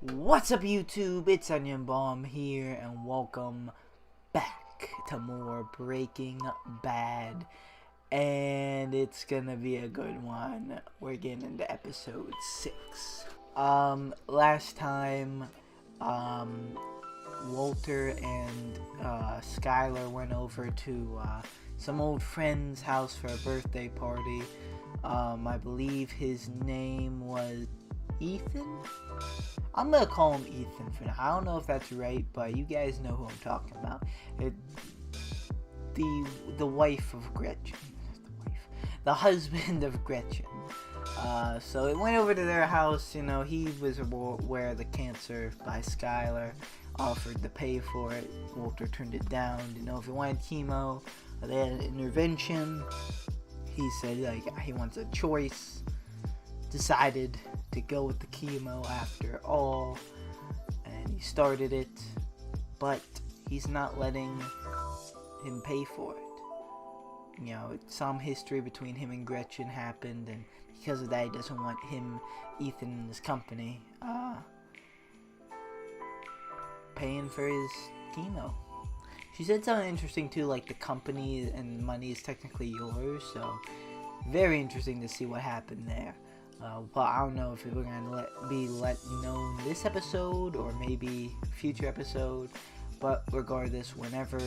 What's up, YouTube? It's Onion Bomb here, and welcome back to more Breaking Bad. And it's gonna be a good one. We're getting into episode 6. Last time, Walter and Skylar went over to some old friend's house for a birthday party. I believe his name was Ethan? I'm gonna call him Ethan for now. I don't know if that's right, but you guys know who I'm talking about. The wife of Gretchen. The husband of Gretchen. So it went over to their house. You know, he was aware of the cancer by Skylar. Offered to pay for it. Walter turned it down. Didn't know if he wanted chemo. They had an intervention. He said he wants a choice. Decided to go with the chemo after all, and he started it, but he's not letting him pay for it. You know, some history between him and Gretchen happened, and because of that, he doesn't want Ethan, and his company paying for his chemo. She said something interesting too, like the company and money is technically yours, so very interesting to see what happened there. But I don't know if we're going to be let known this episode or maybe future episode. But regardless, whenever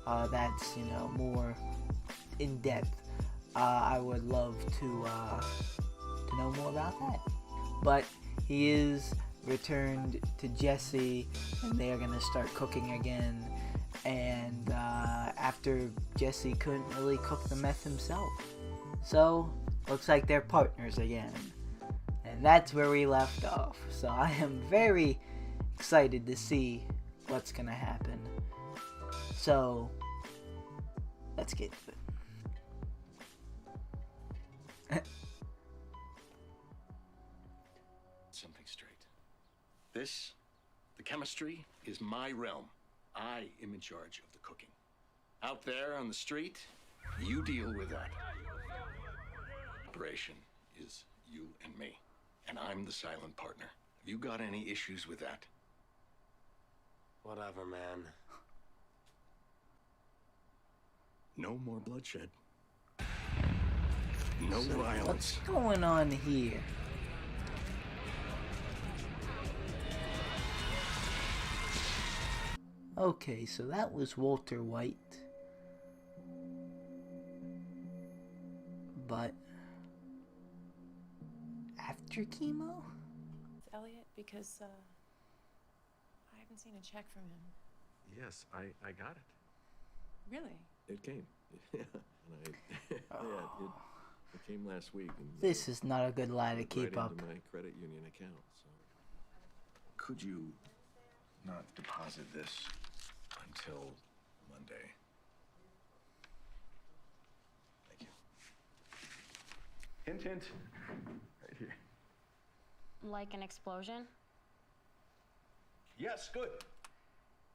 that's, you know, more in depth, I would love to know more about that. But he is returned to Jesse, and they are going to start cooking again. And after Jesse couldn't really cook the meth himself, so looks like they're partners again. And that's where we left off. So I am very excited to see what's gonna happen. So let's get to it. Something straight. The chemistry is my realm. I am in charge of the cooking. Out there on the street, you deal with that. Operation is you and me. And I'm the silent partner. Have you got any issues with that? Whatever, man. No more bloodshed. No violence. What's going on here? Okay, so that was Walter White. But after chemo? It's Elliot, because I haven't seen a check from him. Yes, I got it. Really? It came. Yeah, and it came last week. And, This is not a good lie to keep right up. into my credit union account. So Could you not deposit this until Monday? Thank you. Hint, hint. Right here. Like an explosion? Yes, good.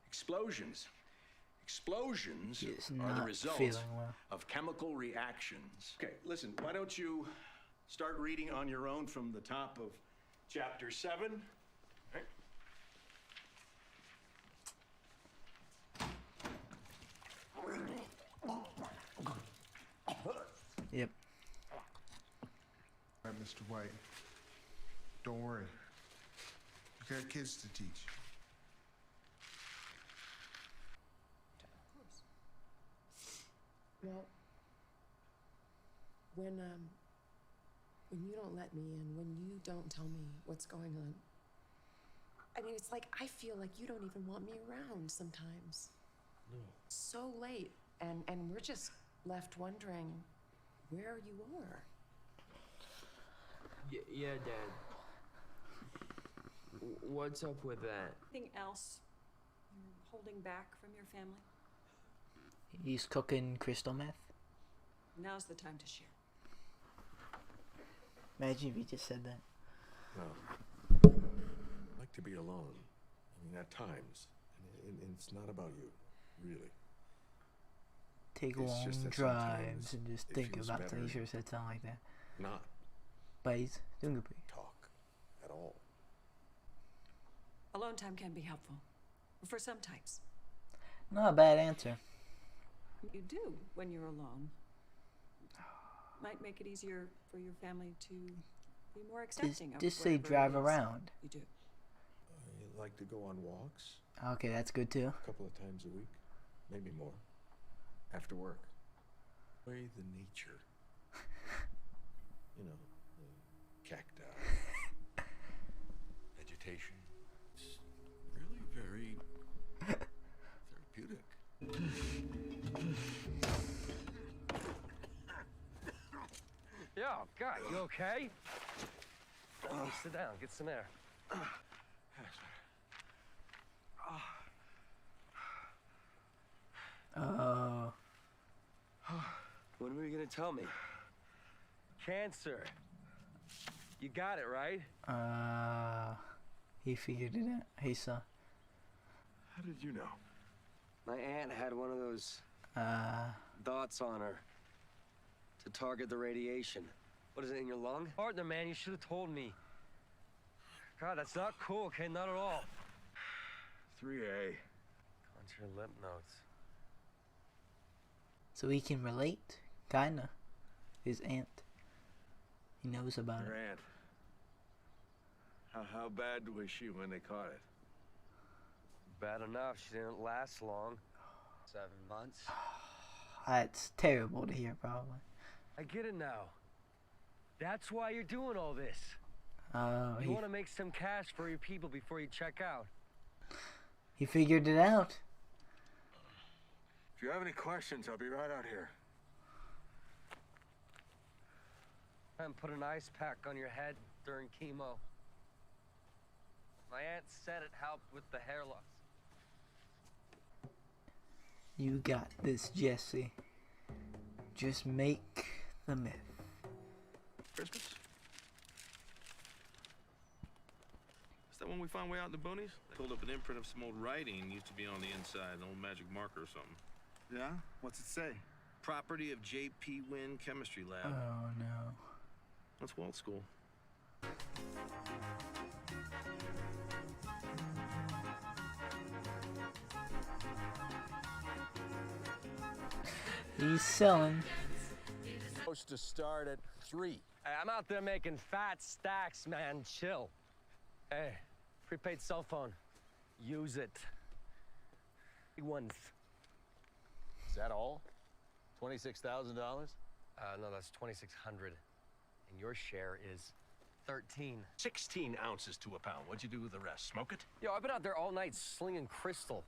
Explosions. Explosions He is are the not result feeling well. of chemical reactions. Okay, listen, why don't you start reading on your own from the top of chapter 7? Right. Yep. All right, Mr. White. Don't worry. You got kids to teach. Well, when you don't let me in, when you don't tell me what's going on, I mean, it's like I feel like you don't even want me around sometimes. no. So late, and we're just left wondering where you are. Yeah, Dad. What's up with that? Anything else you're holding back from your family? He's cooking crystal meth. Now's the time to share. Imagine if he just said that. No. I like to be alone. I mean, at times. And it's not about you, really. Take It's long just that drives sometimes and just it think feels about better things. He should have said something like that. Not But he's doing good. talk at all. Alone time can be helpful. For some types. Not a bad answer. You do when you're alone. Might make it easier for your family to be more accepting of Just say whatever it drive is around. You do. I like to go on walks Okay, that's good too. a couple of times a week, maybe more. After work. Enjoy the nature. You know, the cacti, vegetation. It's really very therapeutic. Yo, God, you okay? Sit down, get some air. When were you gonna tell me? Cancer. You got it, right? He figured it out. He saw. How did you know? My aunt had one of those dots on her to target the radiation. What is it, in your lung? Partner, man, you should have told me. God, that's not cool, okay? Not at all. 3A. Onto your lymph nodes. So he can relate, kinda. His aunt. He knows about Your it. aunt. How bad was she when they caught it? Bad enough, she didn't last long. 7 months. That's terrible to hear, probably. I get it now. That's why you're doing all this. Oh, You want to make some cash for your people before you check out. he figured it out. If you have any questions, I'll be right out here. And put an ice pack on your head during chemo. My aunt said it helped with the hair loss. You got this, Jesse. Just make the myth. Christmas? Is that one we found way out in the boonies? They pulled up an imprint of some old writing used to be on the inside, an old magic marker or something. Yeah? What's it say? Property of J.P. Wynn Chemistry Lab. Oh no. That's Walt School. He's selling. Supposed to start at 3. Hey, I'm out there making fat stacks, man. Chill. Hey, prepaid cell phone. Use it. Big ones. Is that all? $26,000? No, that's 2,600. And your share is 13. 16 ounces to a pound. What'd you do with the rest? Smoke it? Yo, I've been out there all night slinging crystal.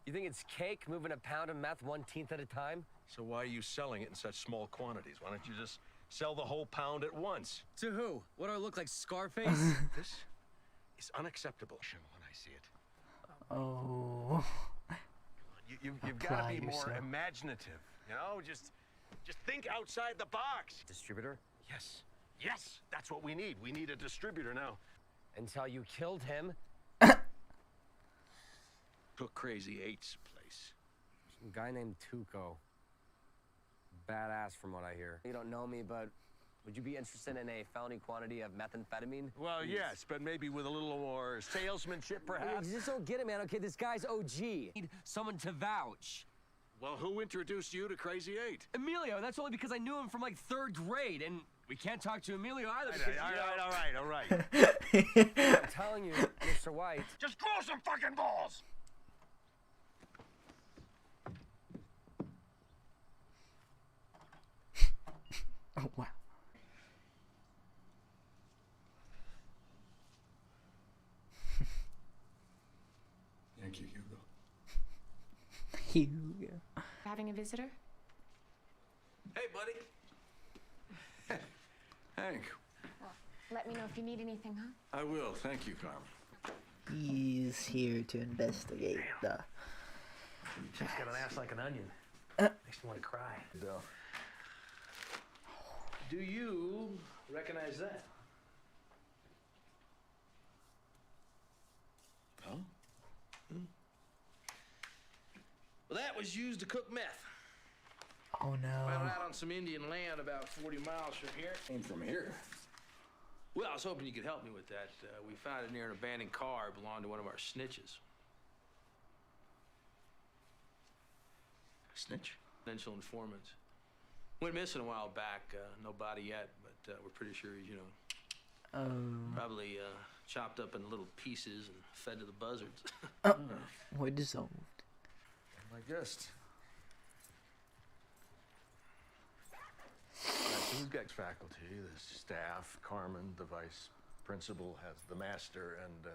You think it's cake moving a pound of meth 1/10 at a time? So why are you selling it in such small quantities? Why don't you just sell the whole pound at once? To who? What do I look like, Scarface? This is unacceptable. When I see it. Oh. You've got to be more yourself. imaginative. You know, just think outside the box. Distributor? Yes, yes, that's what we need. We need a distributor now. Until you killed him. Took Crazy Eight's place. Some guy named Tuco. Badass from what I hear. You don't know me, but would you be interested in a felony quantity of methamphetamine? Well, yes, but maybe with a little more salesmanship, perhaps. You just don't get it, man. Okay, this guy's OG. Need someone to vouch. Well, who introduced you to Crazy Eight? Emilio, that's only because I knew him from like 3rd grade, and we can't talk to Emilio either because, All right. I'm telling you, Mr. White. Just grow some fucking balls! Oh wow. Thank you, Hugo. Hugo. Having a visitor? Hey, buddy. Hank, Let me know if you need anything, huh? I will. Thank you, Carmen. He's here to investigate the. She's got an ass like an onion. Makes me want to cry. Do you recognize that? Huh? Well, that was used to cook meth. Oh no. Found it out on some Indian land about 40 miles from here. Came from here. Well, I was hoping you could help me with that. We found it near an abandoned car. It belonged to one of our snitches. Snitch? Confidential informants. Went missing a while back. No body yet, but we're pretty sure he's, probably chopped up in little pieces and fed to the buzzards. We're dissolved. My guest. So we've got faculty, the staff, Carmen, the vice principal, has the master, and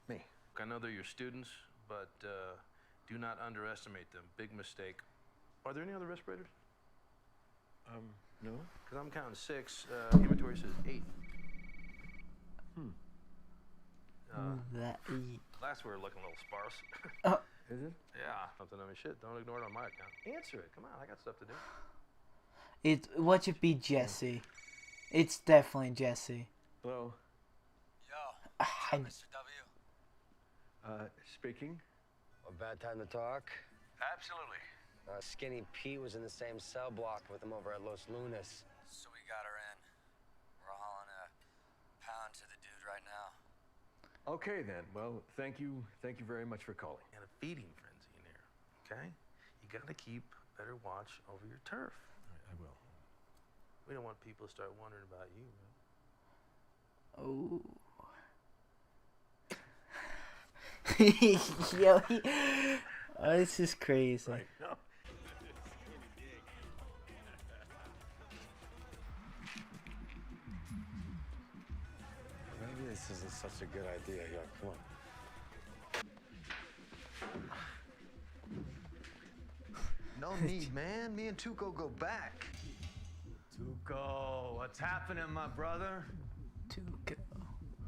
me. I know they're your students, but do not underestimate them. Big mistake. Are there any other respirators? No? Because I'm counting 6. Inventory says 8. Last we were looking a little sparse. Is it? Yeah. Something I mean, shit. Don't ignore it on my account. Answer it. Come on. I got stuff to do. Watch it be Jesse. It's definitely Jesse. Hello? Yo, Mr. W. Speaking? A bad time to talk? Absolutely. Skinny Pete was in the same cell block with him over at Los Lunas. So we got her in. We're hauling a pound to the dude right now. Okay then. Well, thank you very much for calling. And a feeding frenzy in here, okay? You gotta keep better watch over your turf. I will. We don't want people to start wondering about you, Yo, man. this is crazy. Right. No. Maybe this isn't such a good idea. Yo, come on. No need, man. Me and Tuco go back. Tuco, what's happening, my brother? Tuco.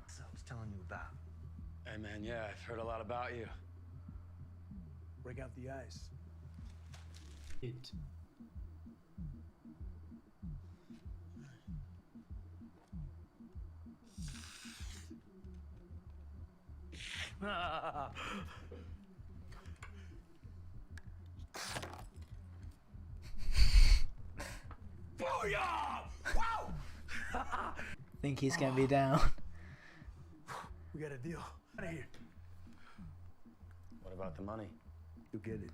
So I was telling you about. Hey, man, yeah, I've heard a lot about you. Break out the ice. Booyah! Wow! Think he's gonna be down. We got a deal. Out of here. What about the money? You'll get it.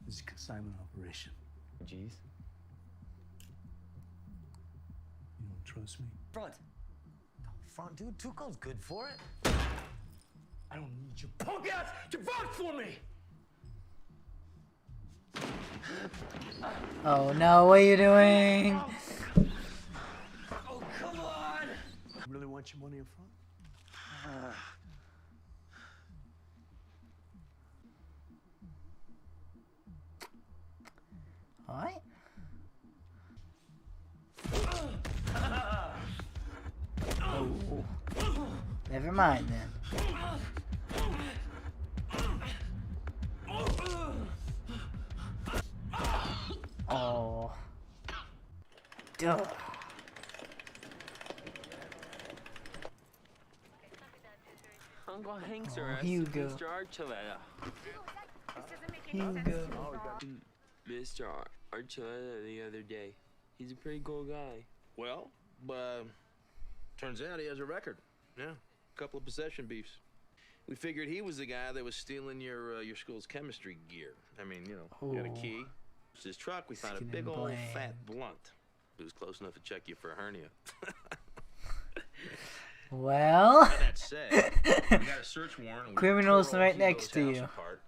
This is a consignment operation. Jeez. You don't trust me? Front. Front, dude. Tuco's good for it. I don't need your Punk ass to vouch for me! Oh no, what are you doing? Oh, come on! You really want your money up front? Alright. Oh. Never mind then. Oh. Duh. Uncle Hank's Oh, arrested Hugo. Mr. Archuleta. Hugo. Mr. Archuleta the other day. He's a pretty cool guy. Well, turns out he has a record. Yeah, a couple of possession beefs. We figured he was the guy that was stealing your school's chemistry gear. I mean, we got a key. It's his truck. We found a big old fat blunt. It was close enough to check you for a hernia. Well. Now that said, we got a search warrant. And we Criminals tore right Hugo's next to house you. apart.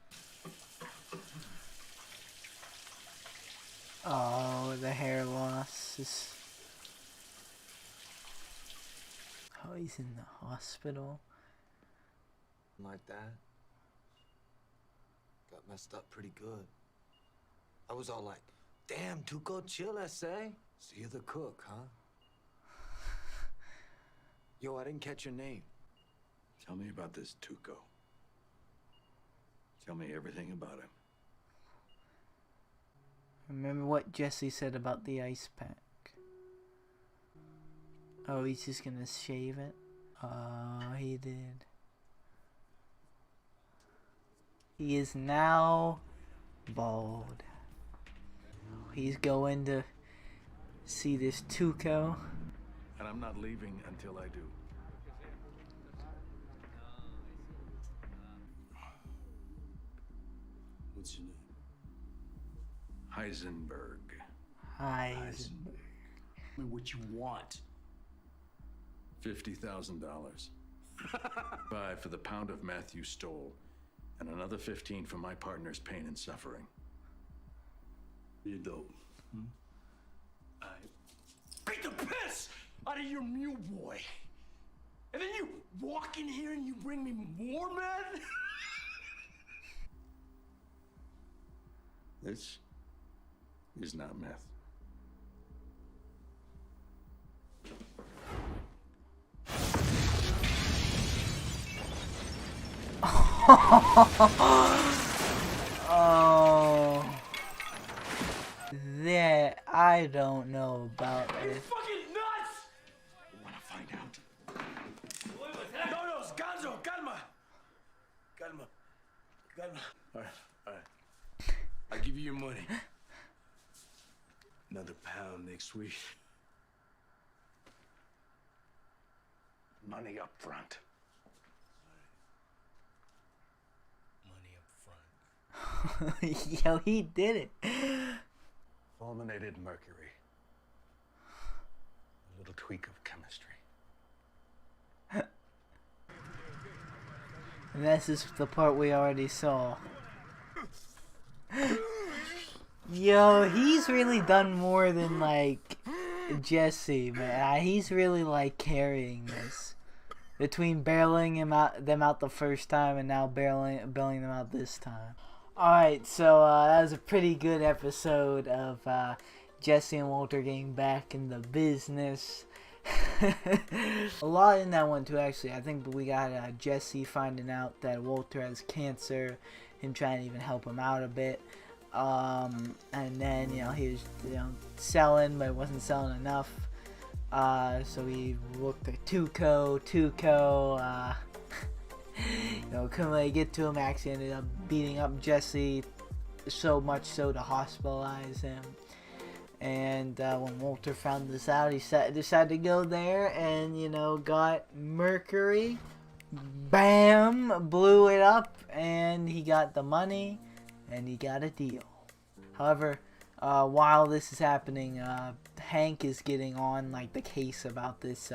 Oh, the hair loss is... Oh, he's in the hospital. Like that. Got messed up pretty good. I was all like, damn, Tuco, chill, S.A. So you're the cook, huh? Yo, I didn't catch your name. Tell me about this Tuco. Tell me everything about him. Remember what Jesse said about the ice pack. Oh, he's just gonna shave it? Oh, he did. He is now bald. He's going to see this Tuco. and I'm not leaving until I do. What's your name? Heisenberg. Heisenberg. I mean, what you want? $50,000. 5 for the pound of meth you stole, and another 15 for my partner's pain and suffering. You dope. I beat the piss out of your mule boy. And then you walk in here and you bring me more meth? This is not meth. Oh, that I don't know about this. Fucking nuts! I wanna find out. No, Gonzo, calma. All right. I'll give you your money. Another pound next week. Money up front. Yo, he did it. Fulminated mercury. A little tweak of chemistry. And this is the part we already saw. Yo, he's really done more than like Jesse, man. He's really like carrying this. Between bailing them out the first time and now bailing them out this time. Alright, so that was a pretty good episode of Jesse and Walter getting back in the business. A lot in that one too, actually. I think we got Jesse finding out that Walter has cancer, him trying to even help him out a bit. And then, he was, selling, but wasn't selling enough. So he looked at Tuco, couldn't really get to him. Actually ended up beating up Jesse, so much so to hospitalize him. And when Walter found this out, he decided to go there and, got mercury. Bam! Blew it up, and he got the money, and he got a deal. However, while this is happening, Hank is getting on, the case about this,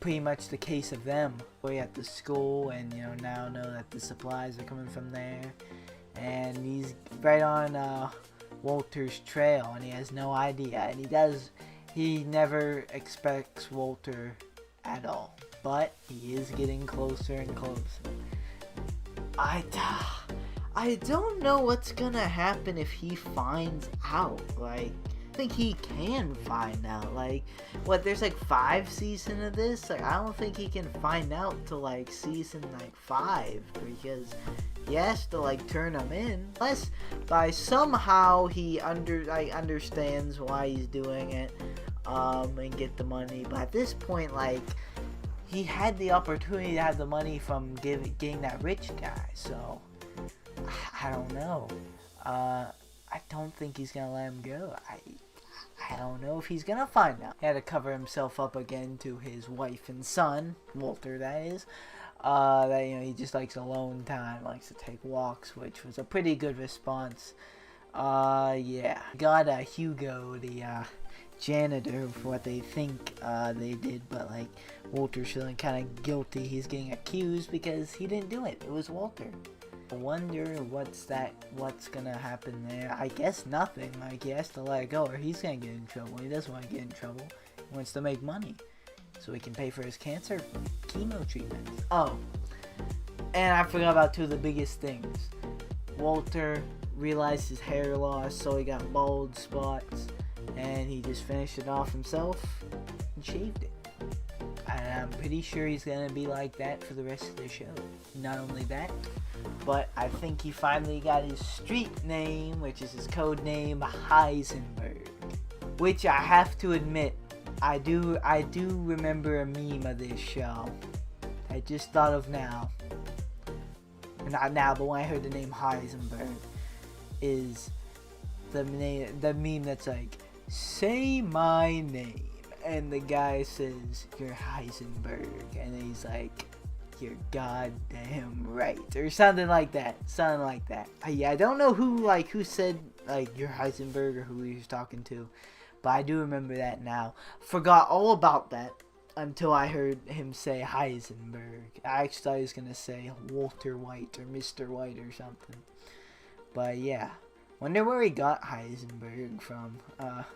pretty much the case of them. We're at the school, and, now know that the supplies are coming from there. And he's right on, Walter's trail, and he has no idea, and he never expects Walter at all, but he is getting closer and closer. I don't know what's gonna happen if he finds out. I think he can find out. There's 5 seasons of this? I don't think he can find out till season 5, because he has to turn him in, unless by somehow he understands why he's doing it, and get the money. But at this point, he had the opportunity to have the money from getting that rich guy, so I don't know. I don't think he's gonna let him go. I don't know if he's gonna find out. He had to cover himself up again to his wife and son, Walter, that is. That he just likes alone time, likes to take walks, which was a pretty good response. Yeah, got Hugo, the janitor, for what they think they did, but Walter's feeling kind of guilty. He's getting accused because he didn't do it. It was Walter. I wonder what's gonna happen there. I guess nothing. He has to let it go, or he's gonna get in trouble. He doesn't want to get in trouble. He wants to make money so he can pay for his cancer chemo treatment. Oh, and I forgot about 2 of the biggest things. Walter realized his hair loss, so he got bald spots, and he just finished it off himself and shaved it. And I'm pretty sure he's gonna be like that for the rest of the show. Not only that, but I think he finally got his street name, which is his code name, Heisenberg. Which I have to admit, I do remember a meme of this show. I just thought of now. Not now, but when I heard the name Heisenberg, is the meme that's say my name. And the guy says, you're Heisenberg. And he's like, you're goddamn right. Or something like that. Something like that. Yeah, I don't know who said, like, you're Heisenberg or who he was talking to. But I do remember that now. Forgot all about that until I heard him say Heisenberg. I actually thought he was going to say Walter White or Mr. White or something. But yeah. Wonder where he got Heisenberg from.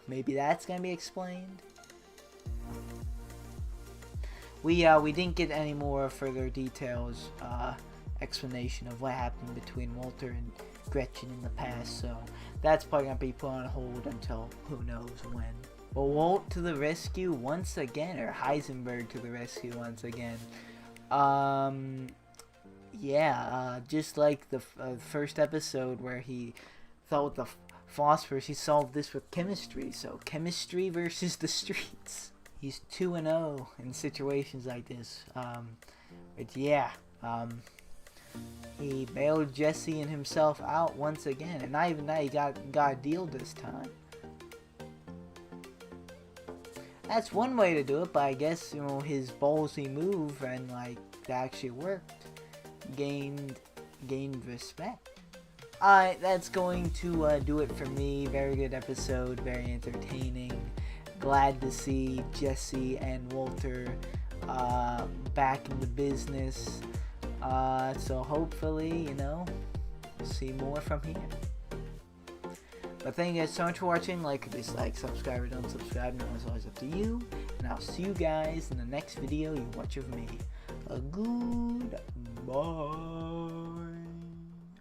Maybe that's going to be explained. We didn't get any more further details, explanation of what happened between Walter and Gretchen in the past, so that's probably going to be put on hold until who knows when. But Walt to the rescue once again, or Heisenberg to the rescue once again. Yeah, just like the first episode where he thought with the phosphorus, he solved this with chemistry, so chemistry versus the streets. He's 2-0 in situations like this. But yeah, he bailed Jesse and himself out once again, and not even that, he got a deal this time. That's one way to do it, but I guess, you know, his ballsy move and like that actually worked, gained respect. Alright, that's going to do it for me. Very good episode, very entertaining. Glad to see Jesse and Walter back in the business. So hopefully, you know, we'll see more from here. But thank you guys so much for watching. Like or dislike, subscribe or don't subscribe. No, it's always up to you. And I'll see you guys in the next video you watch of me. Goodbye.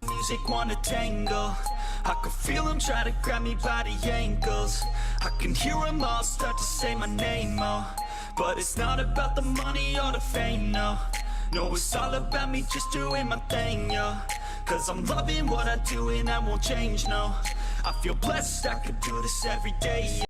Music wanna tangle. I can feel them try to grab me by the ankles. I can hear them all start to say my name, oh. But it's not about the money or the fame, no. No, it's all about me just doing my thing, yo. Cause I'm loving what I do and I won't change, no. I feel blessed, I could do this every day.